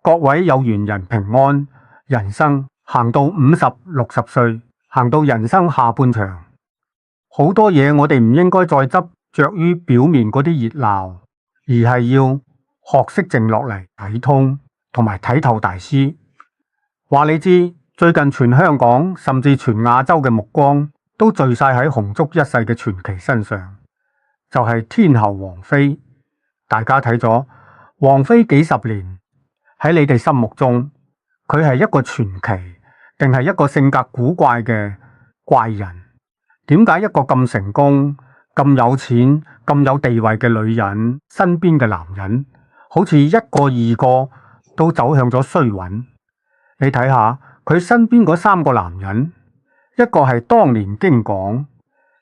各位有緣人平安，人生行到50、60歲，行到人生下半場，好多嘢我哋唔應該再執着於表面嗰啲熱鬧，而係要學識靜落嚟睇通同埋睇透大師。話你知，最近全香港甚至全亞洲嘅目光都聚晒喺紅足一世嘅傳奇身上，就係天后王菲。大家睇咗王菲幾十年，喺你哋心目中，佢係一個傳奇，定係一個性格古怪嘅怪人？點解一個咁成功、咁有錢、咁有地位嘅女人，身邊嘅男人好似一個二個都走向咗衰運？你睇下佢身邊嗰3個男人，一個係當年京港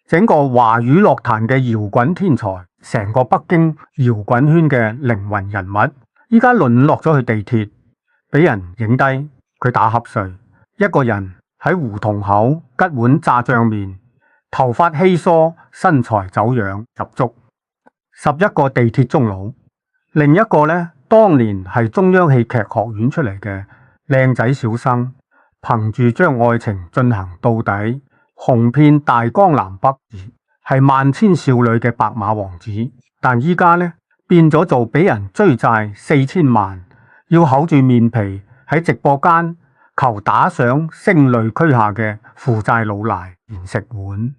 整個華語樂壇嘅搖滾天才，成個北京搖滾圈嘅靈魂人物，依家淪落咗去地鐵，俾人影低佢打瞌睡。一個人喺胡同口吉碗炸醬麵，頭髮稀疏，身材走樣十足，11個地鐵中佬。另一個呢，當年係中央戲劇學院出嚟嘅靚仔小生，憑住將愛情進行到底，紅遍大江南北，係萬千少女嘅白馬王子。但依家呢，變咗做俾人追債4000萬，要厚住面皮喺直播間求打賞聲淚俱下嘅負債老賴，連食碗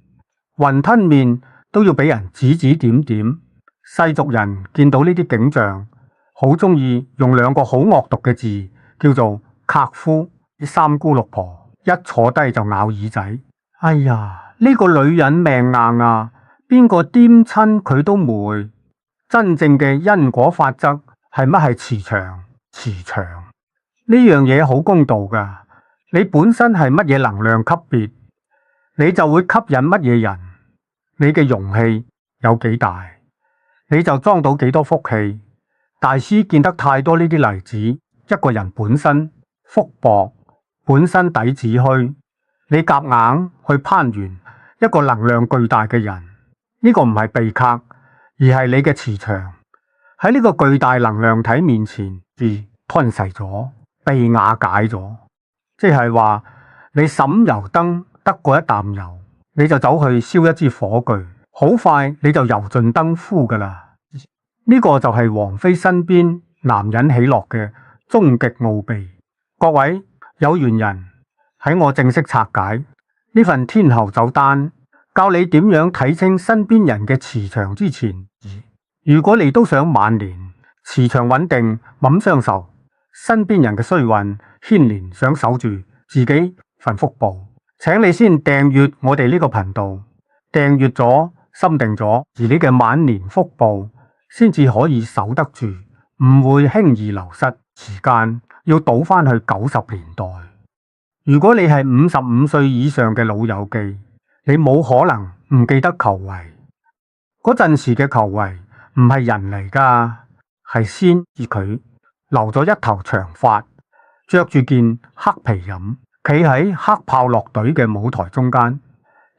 雲吞麵都要俾人指指點點。世俗人見到呢啲景象，好中意用2個好惡毒嘅字，叫做剋夫。啲三姑六婆一坐低就咬耳仔。哎呀，呢個女人命硬啊，邊個掂親佢都霉。真正嘅因果法則係乜？係磁場。磁場呢樣嘢好公道噶，你本身係乜嘢能量級別，你就會吸引乜嘢人。你嘅容器有幾大，你就裝到幾多福氣。大師見得太多呢啲例子，一個人本身福薄，本身底子虛，你夾硬去攀緣一個能量巨大嘅人，呢個唔係被剋，而係你嘅磁場喺呢個巨大能量體面前被吞噬咗，被瓦解咗。即係話你審油燈得過一啖油，你就走去燒一支火炬，好快你就油盡燈枯噶啦。呢個就係王菲身邊男人喜樂嘅終極奧秘。各位有緣人，喺我正式拆解呢份天后走單，教你點樣睇清身邊人嘅磁場之前，如果你都想晚年磁場穩定，冇傷愁，身邊人嘅衰運牽連，想守住自己份福報，請你先訂閱我哋呢個頻道，訂閱咗心定咗，而你嘅晚年福報先至可以守得住，唔會輕易流失。時間要倒翻去90年代。如果你係55歲以上嘅老友記，你冇可能唔記得裘維。嗰陣時嘅裘維唔係人嚟噶，係仙，而佢留咗一頭長髮，着住件黑皮飲，企喺黑豹樂隊嘅舞台中間，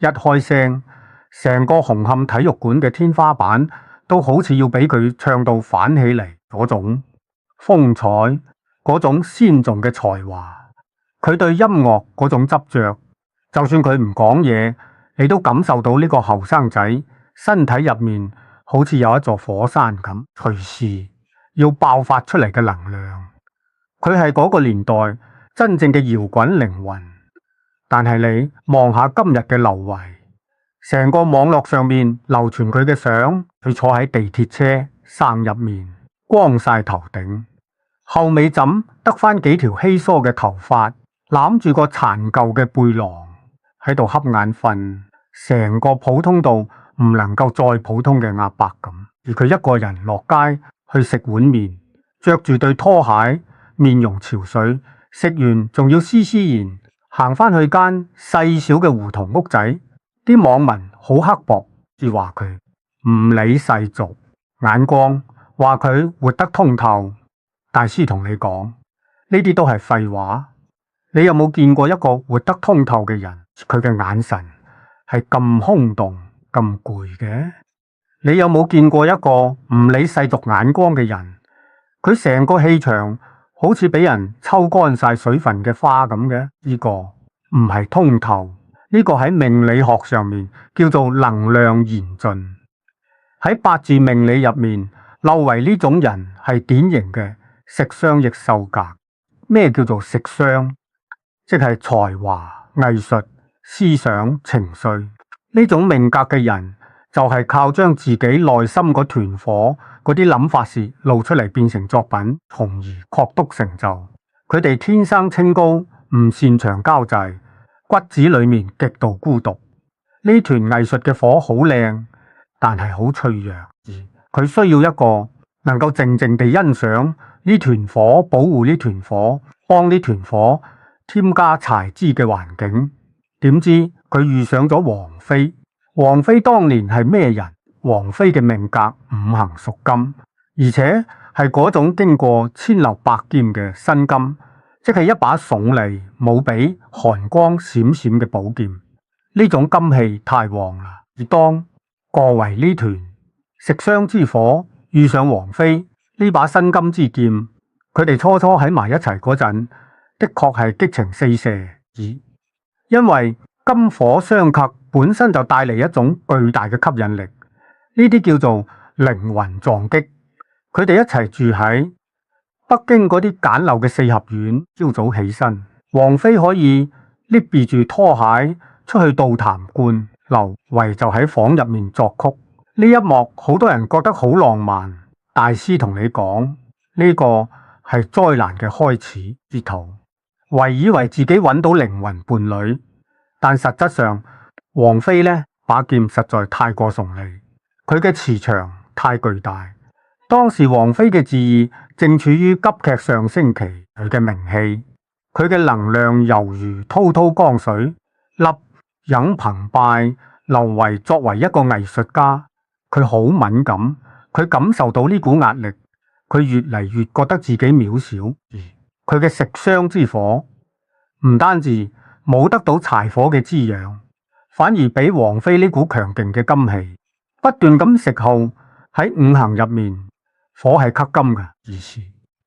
一開聲，成個紅磡體育館嘅天花板都好似要俾佢唱到反起嚟，嗰種風采，嗰種鮮重嘅才華，佢對音樂嗰種執着，就算佢唔講嘢，你都感受到呢個後生仔身體入面好似有一座火山咁，隨時要爆發出嚟嘅能量。佢係嗰個年代真正嘅搖滾靈魂。但係你望下今日嘅劉維，成個網絡上面流傳佢嘅相，佢坐喺地鐵車生入面，光晒頭頂，後尾枕得返幾條稀疏嘅頭髮，攬住個殘舊嘅背囊喺度瞌眼瞓，成個普通到唔能夠再普通嘅阿伯咁。而佢一個人落街去食碗麵，着住對拖鞋，面容憔悴，食完仲要斯斯然行返去間細小嘅胡同屋仔。啲網民好刻薄，至話佢唔理世俗眼光，話佢活得通透。大師同你講，呢啲都係廢話。你有冇見過一個活得通透嘅人？佢嘅眼神係咁空洞、咁攰嘅？你有冇見過一個唔理世俗眼光嘅人？佢成個氣場好似俾人抽乾晒水分嘅花咁嘅，呢個唔係通透，呢個喺命理學上面叫做能量嚴峻。喺八字命理入面，漏為呢種人係典型嘅食傷逆受格。咩叫做食傷？即係才華、藝術、思想、情緒呢種命格嘅人，就係靠將自己內心嗰團火嗰啲諗法事露出嚟，變成作品，從而確篤成就。佢哋天生清高，唔擅長交際，骨子裏面極度孤獨。呢團藝術嘅火好靚，但係好脆弱，佢需要一個能夠靜靜地欣賞呢團火，保護呢團火，幫呢團火添加柴枝嘅環境。點知佢遇上咗王菲。王菲當年係咩人？王菲嘅命格五行屬金，而且係嗰種經過千流百劍嘅新金，即係一把聳利無比、寒光閃閃嘅寶劍。呢種金氣太旺啦，而當過為呢團食傷之火遇上王菲呢把新金之劍，佢哋初初喺埋一齊嗰陣，的確係激情四射。因為金火相剋本身就帶嚟一種巨大嘅吸引力，呢啲叫做靈魂撞擊。佢哋一齊住喺北京嗰啲簡陋嘅四合院，朝早起身，王菲可以拎住拖鞋出去到潭觀，劉維就喺房入面作曲。呢一幕好多人覺得好浪漫。大師同你講，呢個係災難嘅開始之途。維以為自己揾到靈魂伴侶，但實質上王菲呢把劍實在太過聳利，佢嘅磁場太巨大。當時王菲嘅志意正處於急劇上升期，佢嘅名氣，佢嘅能量猶如滔滔江水，立影澎湃。劉維作為一個藝術家，佢好敏感，佢感受到呢股壓力，佢越嚟越覺得自己渺小。佢嘅食傷之火唔單止冇得到柴火嘅滋養，反而俾王菲呢股強勁嘅金氣不斷咁食耗。喺五行入面，火係克金嘅意思。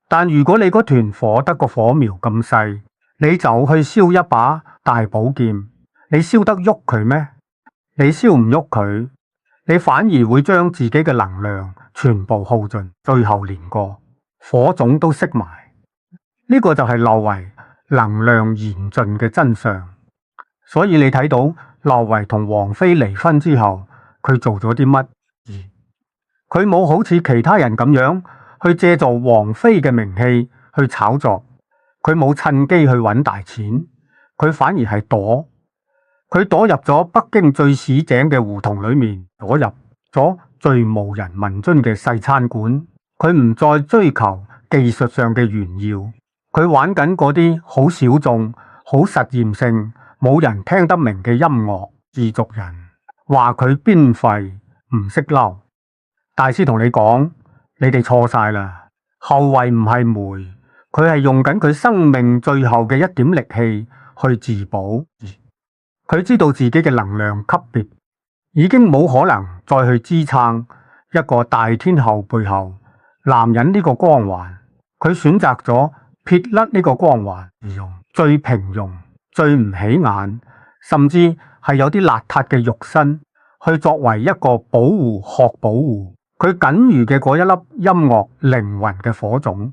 但如果你嗰團火得個火苗咁細，你就去燒一把大寶劍，你燒得喐佢咩？你燒唔喐佢，你反而會將自己嘅能量全部耗盡，最後連個火種都熄埋。呢個就係劉維能量嚴峻嘅真相。所以你睇到劉維同王菲離婚之後，佢做咗啲乜？佢冇好似其他人咁樣去借助王菲嘅名氣去炒作，佢冇趁機去揾大錢，佢反而係躲。佢躲入咗北京最市井嘅胡同裏面，躲入咗最無人問津嘅細餐館。佢唔再追求技術上嘅炫耀，佢玩緊嗰啲好小眾、好實驗性、冇人聽得明嘅音樂。異族人話佢邊廢唔識嬲。大師同你講，你哋錯晒啦。後衛唔係煤，佢係用緊佢生命最後嘅一點力氣去自保。佢知道自己嘅能量級別已經冇可能再去支撐一個大天后背後男人呢個光環。佢選擇咗撇甩呢個光環，而用最平庸、最唔起眼，甚至係有啲邋遢嘅肉身去作為一個保護學保護佢僅餘嘅嗰一粒音樂靈魂嘅火種。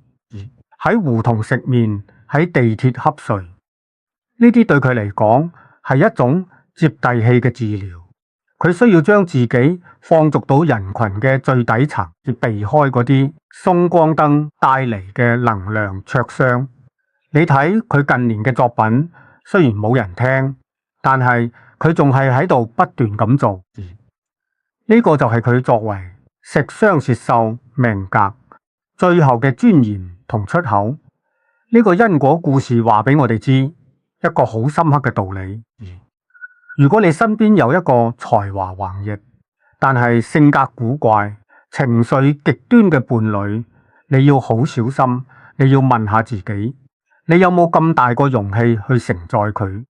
喺胡同食麵，喺地鐵瞌睡，呢啲對佢嚟講係一種接地氣嘅治療。佢需要將自己放逐到人群嘅最底層，而避開嗰啲鬆光燈帶嚟嘅能量灼傷。你睇佢近年嘅作品，雖然冇人聽，但係佢仲係喺度不斷咁做。呢個就係佢作為食傷蝕壽命格最後嘅尊嚴同出口。呢個因果故事話俾我哋知一個好深刻嘅道理。如果你身邊有一個才華橫溢，但係性格古怪、情緒極端嘅伴侶，你要好小心。你要問下自己，你有冇咁大個容器去承載佢？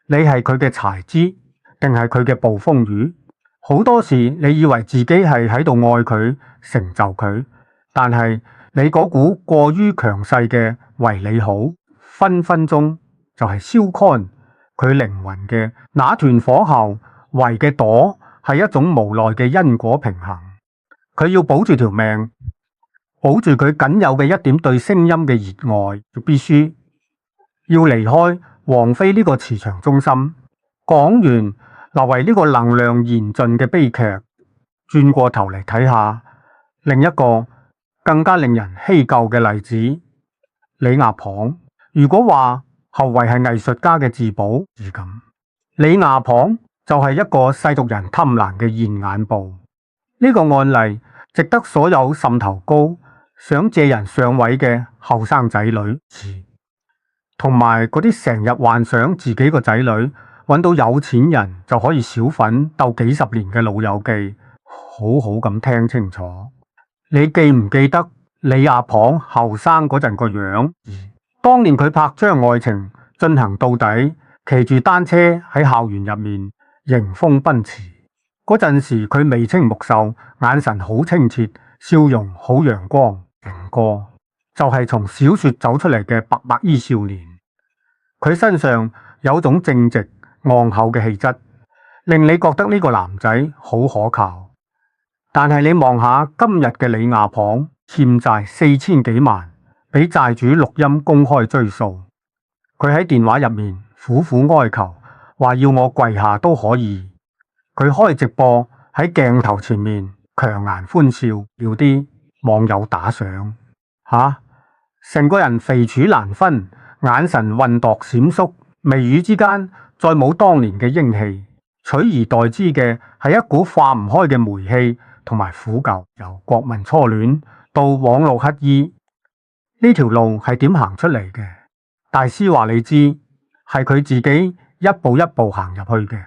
你係佢嘅柴枝，定係佢嘅暴風雨？好多時你以為自己係喺度愛佢、成就佢，但係你嗰股過於強勢嘅為你好，分分鐘就係燒乾佢靈魂嘅那團火候。為嘅朵係一種無奈嘅因果平衡，佢要保住條命，保住佢僅有嘅一點對聲音嘅熱愛，就必須要離開王妃呢個磁場中心。講完留為呢個能量燃盡嘅悲劇，轉過頭嚟睇下另一個更加令人希舊嘅例子，李亞蚌。如果話後為係藝術家嘅自保而咁，李亞蚌就係一個世俗人貪婪嘅現眼報。呢個案例值得所有滲頭高想借人上位嘅後生仔女，同埋嗰啲成日幻想自己個仔女揾到有錢人就可以小粉鬥幾十年嘅老友記，好好咁聽清楚。你記唔記得李亞蚌後生嗰陣個樣？當年佢拍張愛情進行到底，騎住單車喺校園入面迎風奔馳嗰陣時，佢眉清目秀，眼神好清澈，笑容好陽光。情歌就係從小說走出嚟嘅白衣少年，佢身上有種正直昂厚嘅氣質，令你覺得呢個男仔好可靠。但係你望下今日嘅李亞蚌，欠債4000幾萬，俾債主錄音公開追訴。佢喺電話入面苦苦哀求，話要我跪下都可以。佢開直播喺鏡頭前面強顏歡笑，要啲網友打賞。成個人肥柱難分，眼神混濁閃縮，眉宇之間再冇當年嘅英氣，取而代之嘅係一股化唔開嘅霉氣同埋苦疚。由國民初戀到網絡乞衣，呢條路係點行出嚟嘅？大師話你知，係佢自己一步一步行入去嘅，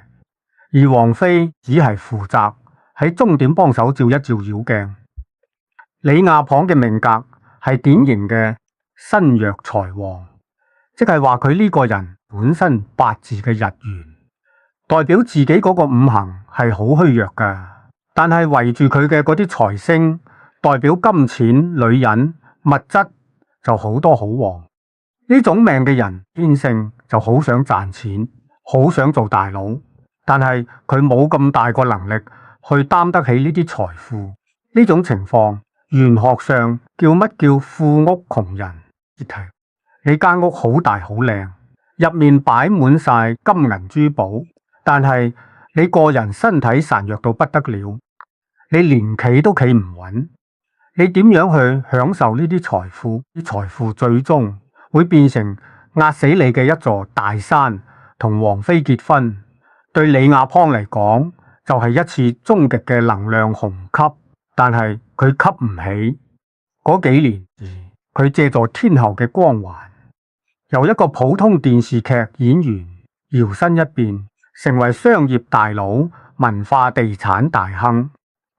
而王妃只係負責喺終點幫手照一照妖鏡。李亞蚌嘅命格係典型嘅身弱財旺，即係話佢呢個人本身八字嘅日元，代表自己嗰個五行係好虛弱噶，但係圍住佢嘅嗰啲財星，代表金錢、女人、物質就好多好旺。呢種命嘅人天性就好想賺錢，好想做大佬，但係佢冇咁大個能力去擔得起呢啲財富。呢種情況玄學上叫乜叫富屋窮人？你間屋好大好靚，入面擺滿晒金銀珠寶，但係你個人身體孱弱到不得了，你連企都企唔穩，你點樣去享受呢啲財富？啲財富最終會變成壓死你嘅一座大山。同王妃結婚，對李亞蚌嚟講就係一次終極嘅能量虹吸，但係佢吸唔起。嗰幾年，佢借助天后嘅光環，由一個普通電視劇演員搖身一變，成為商業大佬、文化地產大亨。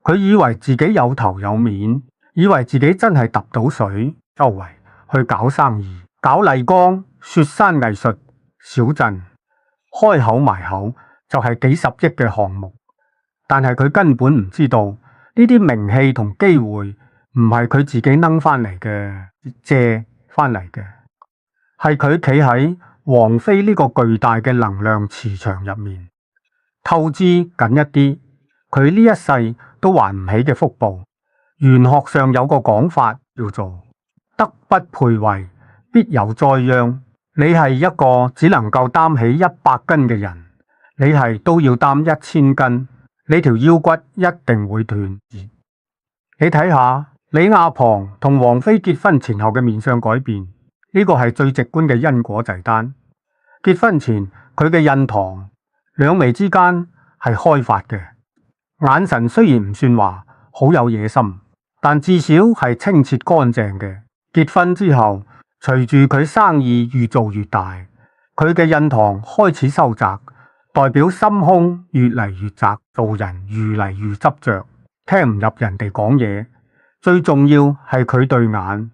佢以為自己有頭有面，以為自己真係揼到水，周圍去搞生意，搞麗江雪山藝術小鎮，開口埋口就係幾十億嘅項目。但係佢根本唔知道呢啲名氣同機會唔係佢自己掹翻嚟嘅，借翻嚟嘅，係佢企喺王妃呢個巨大嘅能量磁場入面，透支緊一啲佢呢一世都還唔起嘅福報。玄學上有個講法叫做德不配位，必有災殃。你係一個只能夠擔起100斤嘅人，你係都要擔1000斤，你條腰骨一定會斷。你睇下李亞蚌同王妃結婚前後嘅面相改變，呢個係最直觀嘅因果祭單。結婚前佢嘅印堂兩眉之間係開發嘅，眼神雖然唔算話好有野心，但至少係清澈乾淨嘅。結婚之後，隨住佢生意越做越大，佢嘅印堂開始收窄，代表心胸越嚟越窄，做人越嚟越執着，聽唔入人哋講嘢。最重要係佢對眼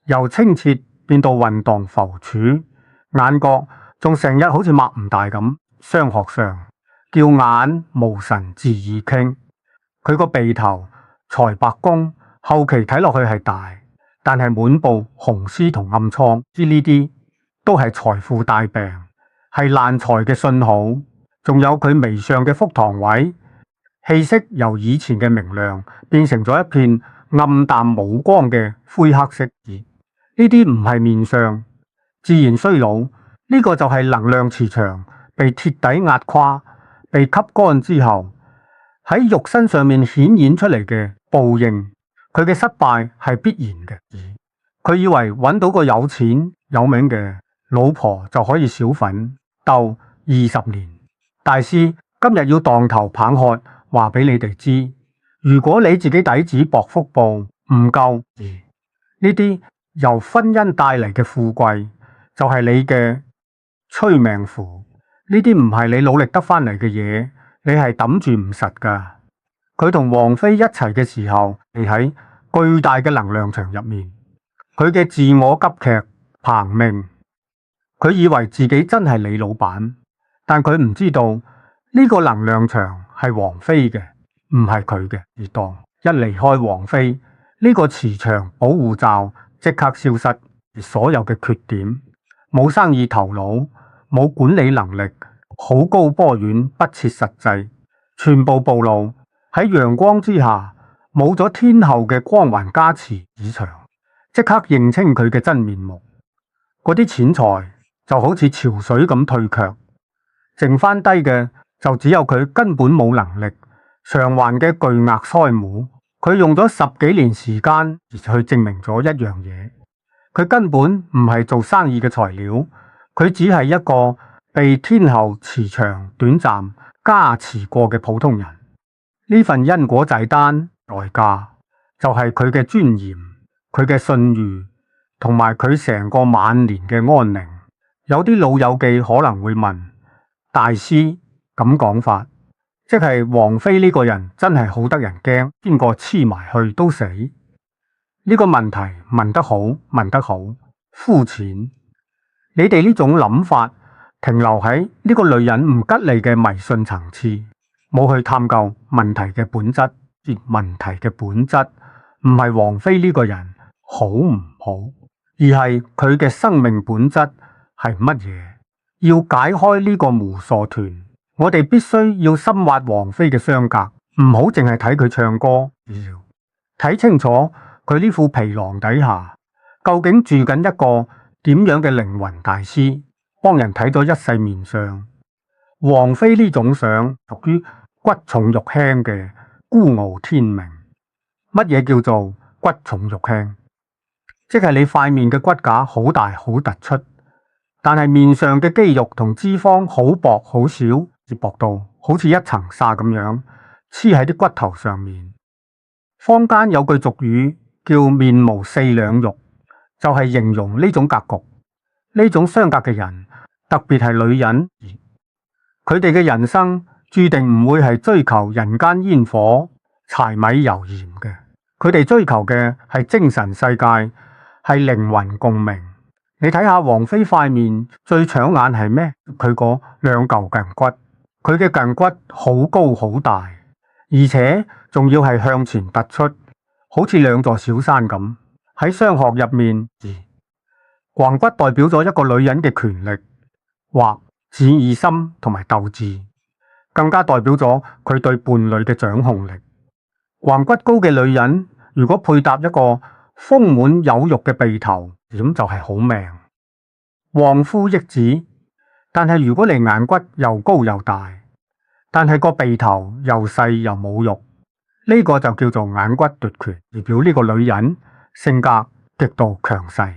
由清澈變到混蕩浮柱，眼角仲成日好似擘唔大咁。商學上叫眼無神自意傾。佢個鼻頭財帛宮後期睇落去係大，但係滿布紅絲同暗瘡，知呢啲都係財富大病，係爛財嘅信號。仲有佢眉上嘅腹膛位，氣息由以前嘅明亮變成咗一片暗淡無光嘅灰黑色。呢啲唔係面相，自然衰老。呢個就係能量磁場被鐵底壓垮，被吸乾之後喺肉身上面顯現出嚟嘅報應。佢嘅失敗係必然嘅。佢以為揾到個有錢有名嘅老婆就可以小奮鬥20年。大師今日要當頭棒喝，話俾你哋知，如果你自己底子薄福報唔夠，呢啲由婚姻帶嚟嘅富貴就係你嘅催命符。呢啲唔係你努力得翻嚟嘅嘢，你係抌住唔實噶。佢同王菲一齊嘅時候，係喺巨大嘅能量場入面，佢嘅自我急劇膨命，佢以為自己真係李老闆，但佢唔知道呢個能量場係王菲嘅，唔係佢嘅。而當一離開王菲，呢個磁場保護罩即刻消失，而所有嘅缺點，冇生意頭腦，冇管理能力，好高波遠，不切實際，全部暴露喺陽光之下，冇咗天后嘅光環加持以場，即刻認清佢嘅真面目。嗰啲錢財就好似潮水咁退卻，剩翻低嘅就只有佢根本冇能力償還嘅巨額債務。佢用咗10幾年時間而去證明咗一樣嘢，佢根本唔係做生意嘅材料，佢只係一個被天后磁場短暫加持過嘅普通人。呢份因果債單代價就係佢嘅尊嚴、佢嘅信譽同埋佢成個晚年嘅安寧。有啲老友記可能會問，大師咁講法，即係王菲呢個人真係好得人驚，邊個黐埋去都死？呢個問題問得好，問得好膚淺。你哋呢種諗法停留喺呢個女人唔吉利嘅迷信層次，冇去探究問題嘅本質。而問題嘅本質唔係王菲呢個人好唔好，而係佢嘅生命本質係乜嘢。要解開呢個無數團，我哋必須要深挖王菲嘅雙格，唔好淨係睇佢唱歌，要睇清楚佢呢副皮囊底下究竟住緊一個點樣嘅靈魂大師，幫人睇咗一世面相。王菲呢種相屬於骨重肉輕嘅孤傲天命。乜嘢叫做骨重肉輕？即係你塊面嘅骨架好大好突出，但係面上嘅肌肉同脂肪好薄好少，而薄到好似一層紗咁樣黐喺啲骨頭上面。坊間有句俗語叫面無四兩肉，就係形容呢種格局。呢種相格嘅人，特別係女人，佢哋嘅人生注定唔會係追求人間煙火、柴米油鹽嘅，佢哋追求嘅係精神世界，係靈魂共鳴。你睇下王菲塊面最搶眼係咩？佢嗰兩嚿脛骨，佢嘅脛骨好高好大，而且仲要係向前突出，好似兩座小山咁。喺商學入面，脛骨代表咗一個女人嘅權力或戰意心同埋鬥志，更加代表咗佢對伴侶嘅掌控力。脛骨高嘅女人如果配搭一個豐滿有肉嘅鼻頭，咁就係好命，旺夫益子。但係如果你眼骨又高又大，但係個鼻頭又細又冇肉，呢個就叫做眼骨奪權，代表呢個女人性格極度強勢。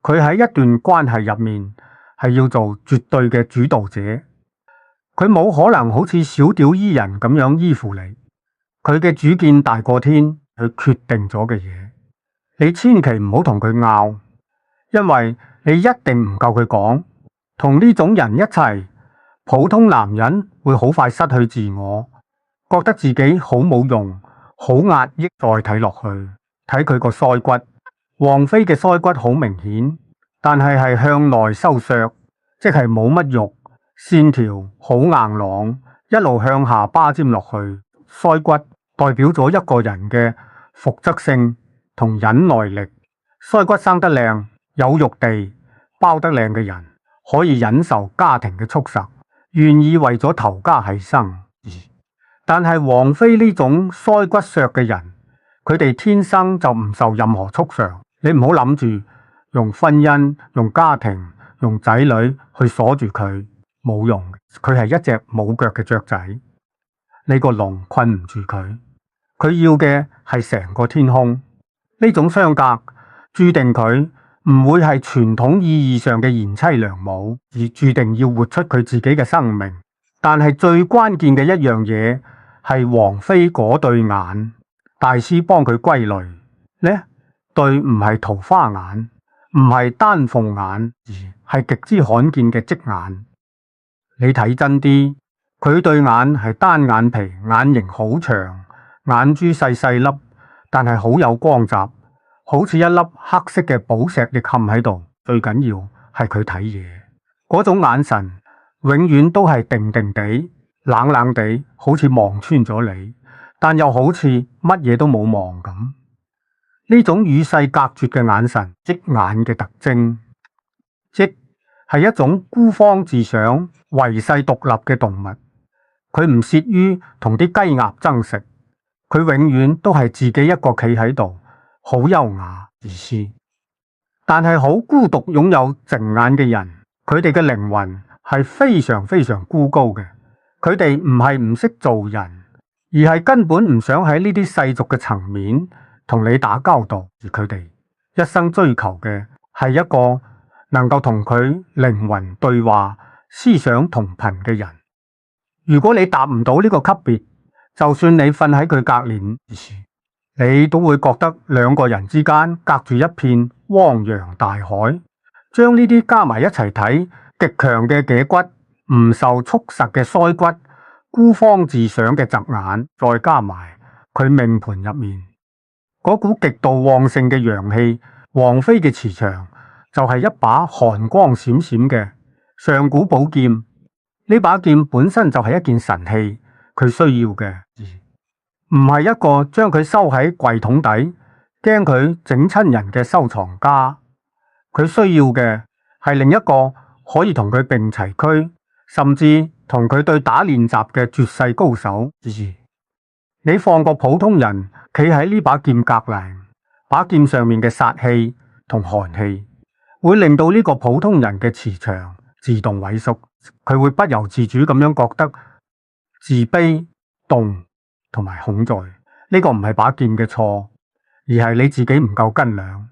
佢喺一段關係入面係要做絕對嘅主導者，佢冇可能好似小鳥依人咁樣依附你。佢嘅主見大過天，佢決定咗嘅嘢，你千祈唔好同佢拗，因為你一定唔夠佢講。同呢種人一齊，普通男人會好快失去自我，覺得自己好冇用，好壓抑。再睇落去，睇佢個腮骨，王菲嘅腮骨好明顯，但係向內收削，即係冇乜肉，線條好硬朗，一路向下巴尖落去。腮骨代表咗一個人嘅復則性同忍耐力。腮骨生得靚、有肉地、包得靚嘅人，可以忍受家庭嘅束縛，願意為咗頭家犧牲。但係王菲呢種腮骨削嘅人，佢哋天生就唔受任何束縛。你唔好諗住用婚姻、用家庭、用仔女去鎖住佢，冇用。佢係一隻冇腳嘅雀仔，你個籠困唔住佢。佢要嘅係成個天空。呢種相隔注定佢唔會係傳統意義上嘅賢妻良母，而注定要活出佢自己嘅生命。但係最關鍵嘅一樣嘢係王菲嗰對眼，大師幫佢歸類呢，對唔係桃花眼，唔係丹鳳眼，而係極之罕見嘅積眼。你睇真啲，佢對眼係單眼皮，眼型好長，眼珠細細粒，但係好有光澤，好似一粒黑色嘅寶石亦嵌喺度。最緊要係佢睇嘢嗰種眼神，永遠都係定定地、冷冷地，好似望穿咗你，但又好似乜嘢都冇望咁。呢種與世隔絕嘅眼神，積眼嘅特徵，積係一種孤芳自賞、唯世獨立嘅動物。佢唔屑於同啲雞鴨爭食，佢永遠都係自己一個企喺度，好優雅自私。但係好孤獨擁有靜眼嘅人，佢哋嘅靈魂係非常非常孤高嘅。佢哋唔係唔識做人，而係根本唔想喺呢啲世俗嘅層面同你打交道。而佢哋一生追求嘅係一個能夠同佢靈魂對話、思想同頻嘅人。如果你達唔到呢個級別，就算你瞓喺佢隔籬，你都會覺得兩個人之間隔住一片汪洋大海。將呢啲加埋一齊睇，極強嘅頸骨、唔受束實嘅腮骨、孤芳自賞嘅側眼，再加埋佢命盤入面嗰股極度旺盛嘅陽氣，王菲嘅磁場就係一把寒光閃閃嘅上古寶劍。呢把劍本身就係一件神器，佢需要嘅唔係一個將佢收喺櫃桶底，驚佢整親人嘅收藏家。佢需要嘅係另一個可以同佢並齊驅，甚至同佢對打練習嘅絕世高手。你放個普通人企喺呢把劍隔籬，把劍上面嘅殺氣同寒氣會令到呢個普通人嘅磁場自動萎縮，佢會不由自主咁樣覺得自卑、凍同埋恐懼。呢個唔係把劍嘅錯，而係你自己唔夠斤兩。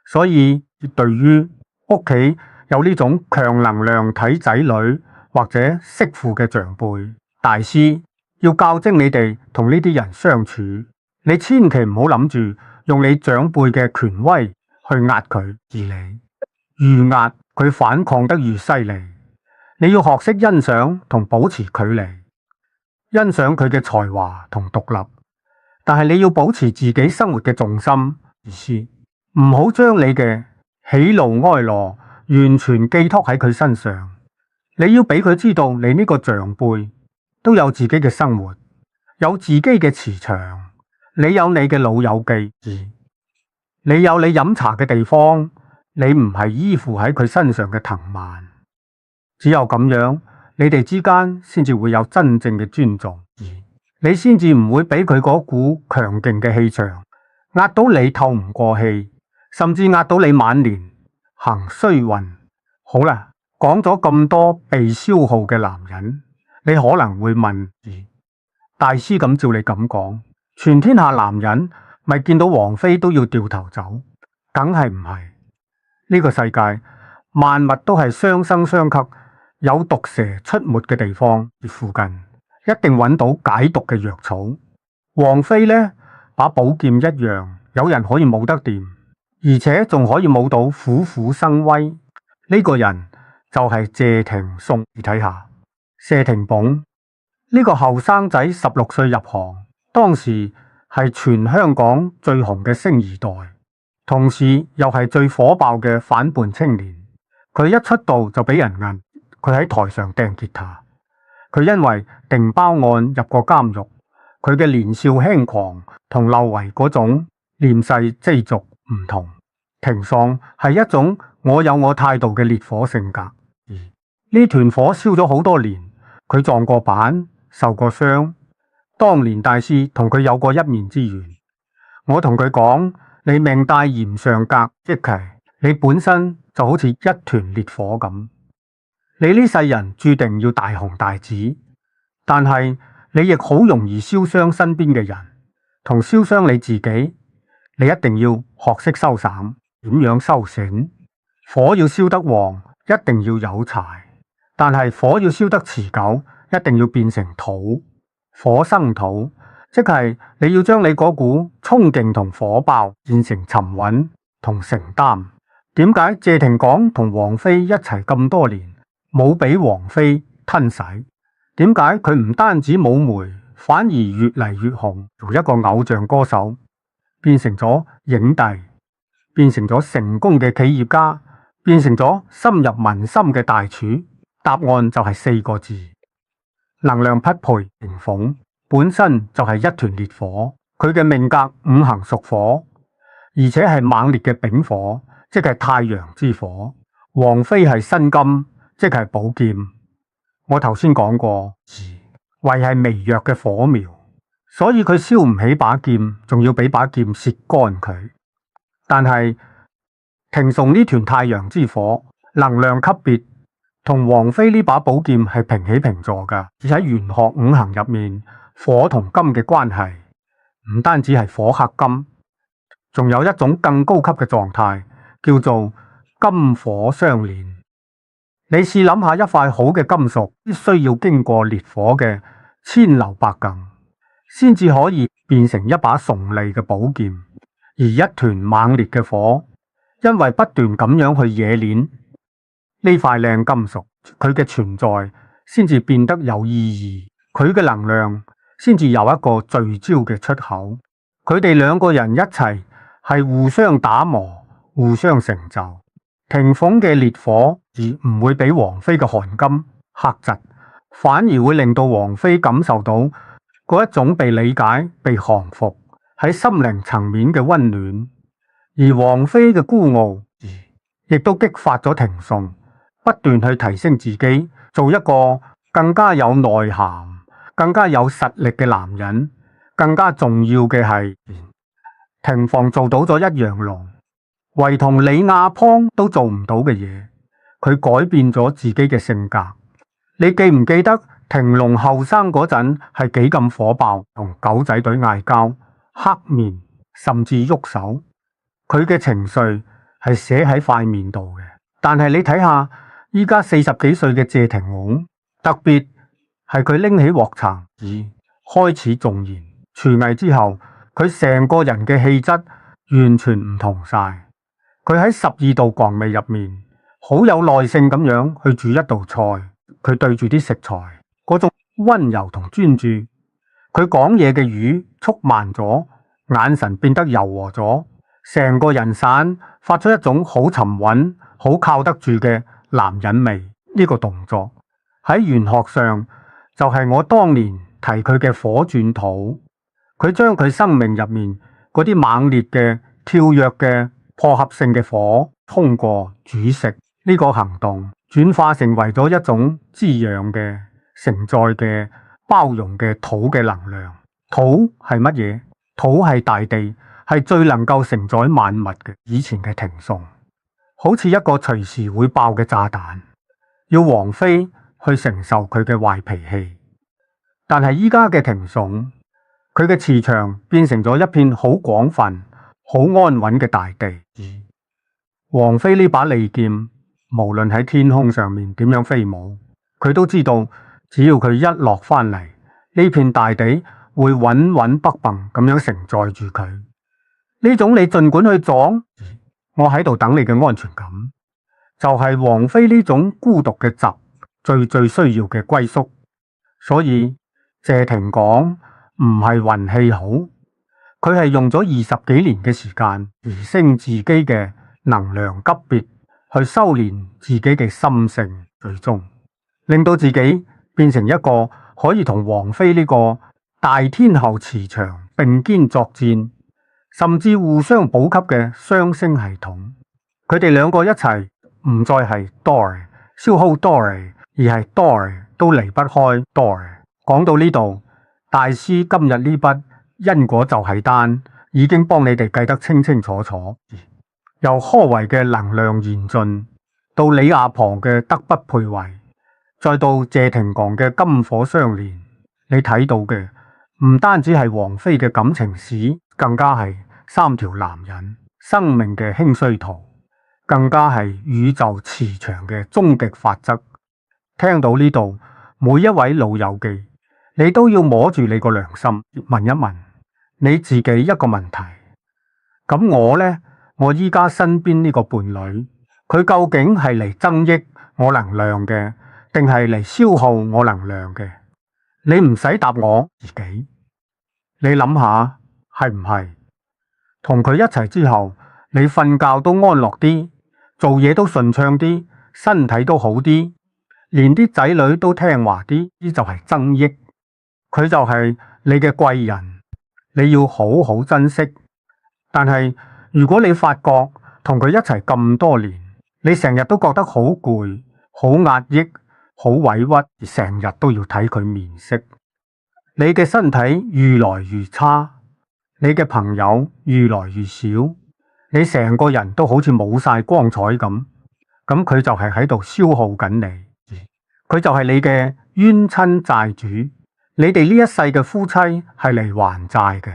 所以對於屋企有呢種強能量體仔女或者媳婦嘅長輩，大師要教精你哋同呢啲人相處。你千祈唔好諗住用你長輩嘅權威去壓佢，而你越壓佢反抗得越犀利。你要學識欣賞同保持距離，欣賞佢嘅才華同獨立，但係你要保持自己生活嘅重心，意思唔好將你嘅喜怒哀樂完全寄託喺佢身上。你要俾佢知道，你呢個長輩都有自己嘅生活，有自己嘅磁場。你有你嘅老友記，你有你飲茶嘅地方，你唔係依附喺佢身上嘅藤蔓。只有咁樣，你哋之間先至會有真正嘅尊重，你先至唔會俾佢嗰股強勁嘅氣場壓到你透唔過氣，甚至壓到你晚年行衰運。好啦，講咗咁多被消耗嘅男人，你可能會問，大師咁照你咁講，全天下男人咪見到王菲都要掉頭走？梗係唔係。呢個世界萬物都係相生相剋，有毒蛇出沒嘅地方，附近一定揾到解毒嘅藥草。王菲呢把寶劍一樣，有人可以舞得掂，而且仲可以舞到虎虎生威。呢個人就係謝霆鋒。你睇下謝霆鋒呢個後生仔，16歲入行，當時係全香港最紅嘅星二代，同時又係最火爆嘅反叛青年。佢一出道就俾人摁，佢喺台上掟吉他。佢因為定包案入過監獄。佢嘅年少輕狂同劉維嗰種念世積俗唔同。停喪係一種我有我態度嘅烈火性格。呢團火燒咗好多年，佢撞過板，受過傷。當年大師同佢有過一面之緣，我同佢講：你命帶炎上格，即係你本身就好似一團烈火咁。你呢世人注定要大紅大紫，但係你亦好容易燒傷身邊嘅人，同燒傷你自己。你一定要學識收散，點樣收繩？火要燒得旺，一定要有柴，但係火要燒得持久，一定要變成土。火生土，即係你要將你嗰股衝勁同火爆變成沉穩同承擔。點解謝霆講同王菲一齊咁多年冇俾王菲吞噬？點解佢唔單止冇霉，反而越嚟越紅，由一個偶像歌手變成咗影帝，變成咗成功嘅企業家，變成咗深入民心嘅大廚？答案就係4個字：能量匹配。霆鋒本身就係一團烈火，佢嘅命格五行屬火，而且係猛烈嘅丙火，即係太陽之火。王菲係辛金，即係寶劍。我頭先講過，為係微弱嘅火苗，所以佢燒唔起把劍，仲要俾把劍蝕乾佢。但係霆崇呢團太陽之火，能量級別同王菲呢把寶劍係平起平坐噶。而喺玄學五行入面，火同金嘅關係唔單止係火克金，仲有一種更高級嘅狀態，叫做金火相連。你試諗下，一塊好嘅金屬必須要經過烈火嘅千流百仞，先至可以變成一把崇利嘅寶劍。而一團猛烈嘅火，因為不斷咁樣去冶煉呢塊靚金屬，佢嘅存在先至變得有意義，佢嘅能量先至有一個聚焦嘅出口。佢哋兩個人一齊係互相打磨，互相成就。霆鋒嘅烈火而唔會俾王菲嘅寒金克制，反而會令到王菲感受到嗰一種被理解、被降服喺心靈層面嘅溫暖。而王菲嘅孤傲亦都激發咗霆崇不斷去提升自己，做一個更加有內涵、更加有實力嘅男人。更加重要嘅係，霆鋒做到咗一樣龍唯同李亞邦都做唔到嘅嘢，佢改變咗自己嘅性格。你記唔記得霆龍後生嗰陣係幾咁火爆，同狗仔隊嗌交、黑面甚至喐手？佢嘅情緒係寫喺塊面度嘅。但係你睇下依家40幾歲嘅謝霆鋒，特別係佢拎起鑊鏟子開始縱言廚藝之後，佢成個人嘅氣質完全唔同晒。佢喺12道降味入面，好有耐性咁樣去煮一道菜。佢對住啲食材嗰種溫柔同專注，佢講嘢嘅語速慢咗，眼神變得柔和咗，成個人散發出一種好沉穩、好靠得住嘅男人味。呢個動作喺玄學上就係我當年提佢嘅火轉土。佢將佢生命入面嗰啲猛烈嘅、跳躍嘅、破合性嘅火，通過煮食呢個行動，轉化成為咗一種滋養嘅、承載嘅、包容嘅土嘅能量。土係乜嘢？土係大地，係最能夠承載萬物嘅。以前嘅霆崇好似一個隨時會爆嘅炸彈，要王菲去承受佢嘅壞脾氣。但係依家嘅霆崇，佢嘅磁場變成咗一片好廣泛、好安穩嘅大地。王菲呢把利劍，無論喺天空上面點樣飛舞，佢都知道，只要佢一落翻嚟，呢片大地會穩穩北蹦咁樣承載住佢。呢種你盡管去撞，我喺度等你嘅安全感，就係王菲呢種孤獨嘅集最需要嘅歸宿。所以謝霆講唔係運氣好，佢係用咗20幾年嘅時間提升自己嘅能量級別，去修煉自己嘅心性，最終令到自己變成一個可以同王菲呢個大天后磁場並肩作戰，甚至互相補給嘅雙星系統。佢哋兩個一齊唔再係 Dore 消耗 Dore， 而係 Dore 都離不開 Dore。講到呢度，大師今日呢筆因果就係單已經幫你哋計得清清楚楚。由柯維嘅能量嚴盡，到李亞龐嘅德不配位，再到謝廷珙嘅金火相連，你睇到嘅唔單止係王菲嘅感情史，更加係三條男人生命嘅興衰圖，更加係宇宙磁場嘅終極法則。聽到呢度，每一位老友記，你都要摸住你個良心，問一問你自己一個問題。咁我呢？我依家身邊呢個伴侶，佢究竟係嚟增益我能量嘅，定係嚟消耗我能量嘅？你唔使答我自己，你諗下係唔係？同佢一齊之後，你瞓覺都安樂啲，做嘢都順暢啲，身體都好啲，連啲仔女都聽話啲，呢就係增益。佢就係你嘅貴人，你要好好珍惜。但係如果你發覺同佢一齊咁多年，你成日都覺得好攰、好壓抑、好委屈，成日都要睇佢面色，你嘅身體越來越差，你嘅朋友越來越少，你成個人都好似冇晒光彩咁，咁佢就係喺度消耗緊你，佢就係你嘅冤親債主，你哋呢一世嘅夫妻係嚟還債嘅。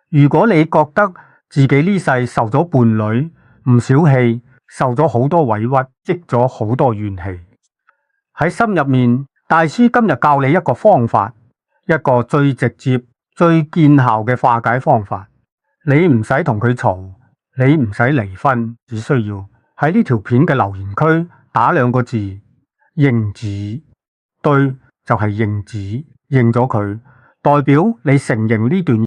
如果你覺得自己呢世受咗伴侶唔小氣，受咗好多委屈，積咗好多怨氣喺心入面，大師今日教你一個方法，一個最直接、最見效嘅化解方法。你唔使同佢嘈，你唔使離婚，只需要喺呢條片嘅留言區打2個字認字，對就係認字，認咗佢，代表你承認呢段